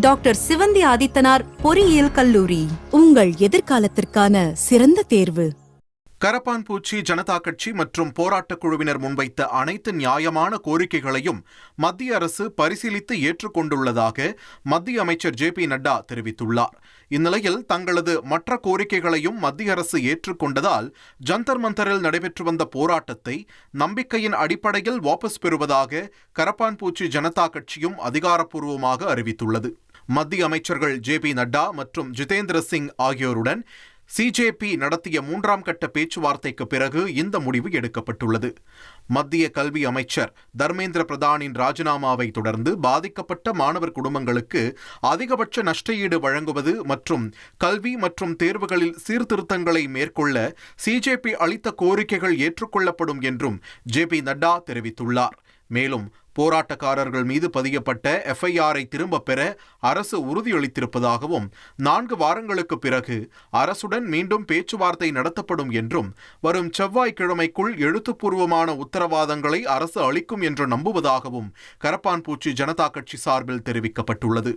Doctor Sivanthi Adithanar பொறியியல் கல்லூரி, உங்கள் எதிர்காலத்திற்கான சிறந்த தேர்வு. கரப்பான்பூச்சி ஜனதா கட்சி மற்றும் போராட்டக் குழுவினர் முன்வைத்த அனைத்து நியாயமான கோரிக்கைகளையும் மத்திய அரசு பரிசீலித்து ஏற்றுக்கொண்டுள்ளதாக மத்திய அமைச்சர் ஜே.பி. நட்டா தெரிவித்துள்ளார். இந்நிலையில் தங்களது மற்ற கோரிக்கைகளையும் மத்திய அரசு ஏற்றுக்கொண்டதால் ஜந்தர் மந்தரில் நடைபெற்று வந்த போராட்டத்தை நம்பிக்கையின் அடிப்படையில் வாபஸ் பெறுவதாக கரப்பான்பூச்சி ஜனதா கட்சியும் அதிகாரப்பூர்வமாக அறிவித்துள்ளது. மத்திய அமைச்சர்கள் ஜே.பி. நட்டா மற்றும் ஜிதேந்திர சிங் ஆகியோருடன் சிஜேபி நடத்திய 3ஆம் கட்ட பேச்சுவார்த்தைக்கு பிறகு இந்த முடிவு எடுக்கப்பட்டுள்ளது. மத்திய கல்வி அமைச்சர் தர்மேந்திர பிரதானின் ராஜினாமாவை தொடர்ந்து பாதிக்கப்பட்ட மாணவர் குடும்பங்களுக்கு அதிகபட்ச நஷ்டஈடு வழங்குவது மற்றும் கல்வி மற்றும் தேர்வுகளில் சீர்திருத்தங்களை மேற்கொள்ள சிஜேபி அளித்த கோரிக்கைகள் ஏற்றுக்கொள்ளப்படும் என்றும் ஜே.பி. நட்டா தெரிவித்துள்ளார். மேலும் போராட்டக்காரர்கள் மீது பதியப்பட்ட எஃப்ஐஆரை திரும்பப் பெற அரசு உறுதியளித்திருப்பதாகவும் 4 வாரங்களுக்கு பிறகு அரசுடன் மீண்டும் பேச்சுவார்த்தை நடத்தப்படும் என்றும் வரும் செவ்வாய்க்கிழமைக்குள் எழுத்துப்பூர்வமான உத்தரவாதங்களை அரசு அளிக்கும் என்று நம்புவதாகவும் கரப்பான்பூச்சி ஜனதா கட்சி சார்பில் தெரிவிக்கப்பட்டுள்ளது.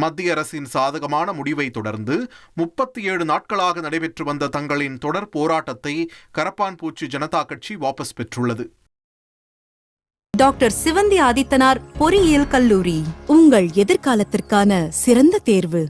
மத்திய அரசின் சாதகமான முடிவை தொடர்ந்து 37 நாட்களாக நடைபெற்று வந்த தங்களின் தொடர் போராட்டத்தை கரப்பான்பூச்சி ஜனதா கட்சி வாபஸ் பெற்றுள்ளது. டாக்டர் சிவந்தி ஆதித்தனார் பொறியியல் கல்லூரி, உங்கள் எதிர்காலத்திற்கான சிறந்த தேர்வு.